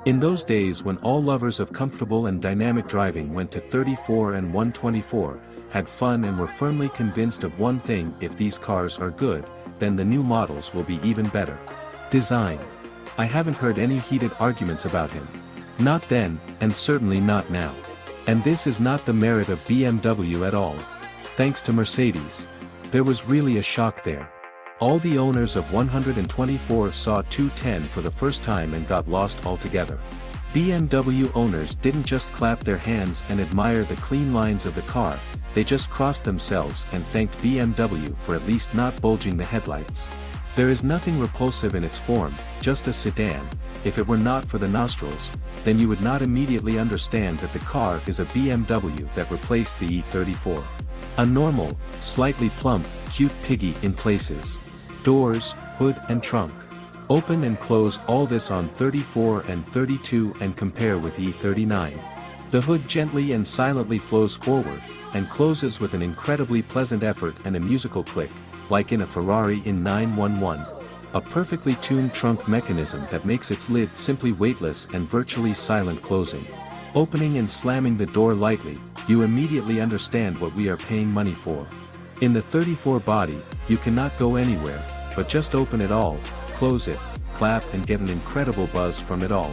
In those days when all lovers of comfortable and dynamic driving went to 34 and 124, had fun and were firmly convinced of one thing: if these cars are good, then the new models will be even better. Design. I haven't heard any heated arguments about him. Not then, and certainly not now. And this is not the merit of BMW at all. Thanks to Mercedes. There was really a shock there. All the owners of 124 saw 210 for the first time and got lost altogether. BMW owners didn't just clap their hands and admire the clean lines of the car, they just crossed themselves and thanked BMW for at least not bulging the headlights. There is nothing repulsive in its form, just a sedan. If it were not for the nostrils, then you would not immediately understand that the car is a BMW that replaced the E34. A normal, slightly plump, cute piggy in places. Doors, hood and trunk. Open and close all this on 34 and 32 and compare with E39. The hood gently and silently flows forward, and closes with an incredibly pleasant effort and a musical click, like in a Ferrari in 911. A perfectly tuned trunk mechanism that makes its lid simply weightless and virtually silent closing. Opening and slamming the door lightly, you immediately understand what we are paying money for. In the 34 body, you cannot go anywhere, but just open it all, close it, clap and get an incredible buzz from it all.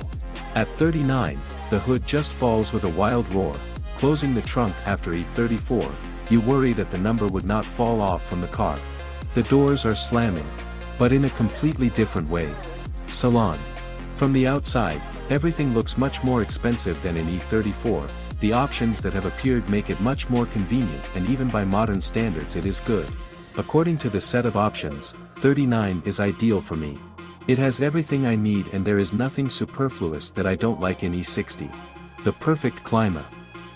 At 39, the hood just falls with a wild roar. Closing the trunk after E34, you worry that the number would not fall off from the car. The doors are slamming. But in a completely different way. Salon. From the outside, everything looks much more expensive than in E34, the options that have appeared make it much more convenient, and even by modern standards it is good. According to the set of options, 39 is ideal for me. It has everything I need and there is nothing superfluous that I don't like in E60. The perfect climate.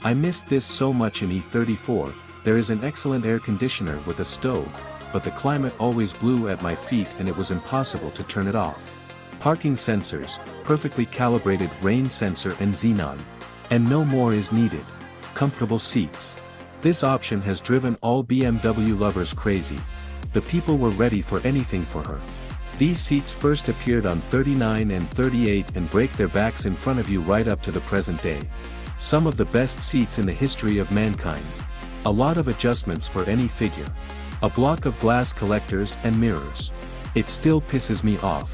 I missed this so much in E34, there is an excellent air conditioner with a stove, but the climate always blew at my feet and it was impossible to turn it off. Parking sensors, perfectly calibrated rain sensor and xenon. And no more is needed. Comfortable seats. This option has driven all BMW lovers crazy. The people were ready for anything for her. These seats first appeared on 39 and 38 and break their backs in front of you right up to the present day. Some of the best seats in the history of mankind. A lot of adjustments for any figure. A block of glass collectors and mirrors. It still pisses me off.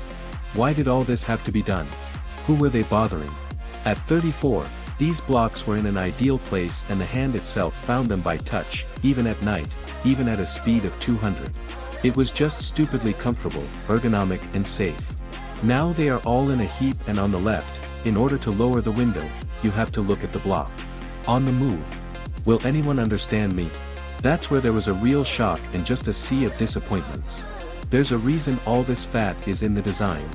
Why did all this have to be done? Who were they bothering? At 34, these blocks were in an ideal place and the hand itself found them by touch, even at night, even at a speed of 200. It was just stupidly comfortable, ergonomic and safe. Now they are all in a heap and on the left. In order to lower the window, you have to look at the block. On the move. Will anyone understand me? That's where there was a real shock and just a sea of disappointments. There's a reason all this fat is in the design.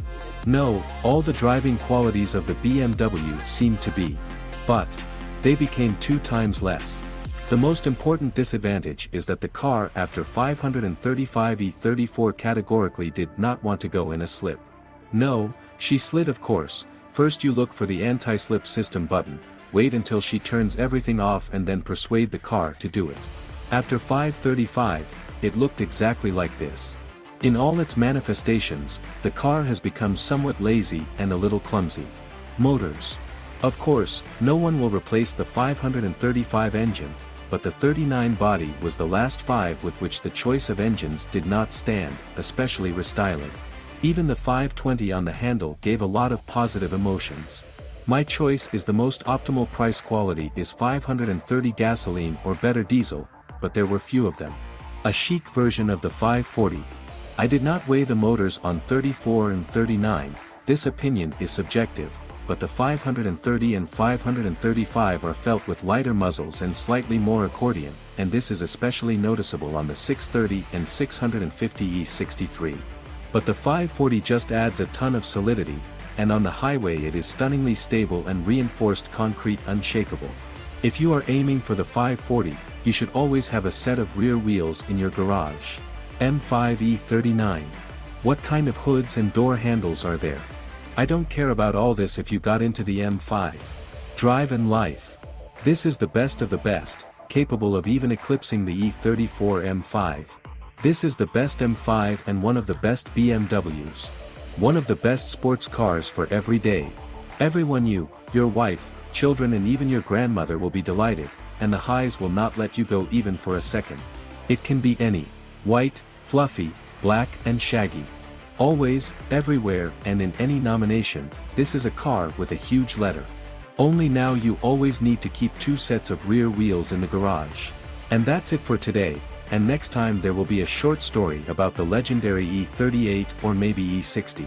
No, all the driving qualities of the BMW seem to be. But they became 2 times less. The most important disadvantage is that the car after 535 E34 categorically did not want to go in a slip. No, she slid of course. First you look for the anti-slip system button, wait until she turns everything off and then persuade the car to do it. After 535, it looked exactly like this. In all its manifestations, the car has become somewhat lazy and a little clumsy. Motors. Of course, no one will replace the 535 engine, but the 39 body was the last 5 with which the choice of engines did not stand, especially restyling. Even the 520 on the handle gave a lot of positive emotions. My choice is the most optimal price quality is 530 gasoline or better diesel, but there were few of them. A chic version of the 540. I did not weigh the motors on 34 and 39, this opinion is subjective, but the 530 and 535 are felt with lighter muzzles and slightly more accordion, and this is especially noticeable on the 630 and 650 E63. But the 540 just adds a ton of solidity, and on the highway it is stunningly stable and reinforced concrete unshakable. If you are aiming for the 540, you should always have a set of rear wheels in your garage. M5E39. What kind of hoods and door handles are there? I don't care about all this if you got into the M5. Drive and life. This is the best of the best, capable of even eclipsing the E34 M5. This is the best M5 and one of the best BMWs. One of the best sports cars for every day. Everyone your wife, children and even your grandmother will be delighted, and the highs will not let you go even for a second. It can be any. White, fluffy, black and shaggy. Always, everywhere and in any nomination, this is a car with a huge letter. Only now you always need to keep 2 sets of rear wheels in the garage. And that's it for today, and next time there will be a short story about the legendary E38 or maybe E60.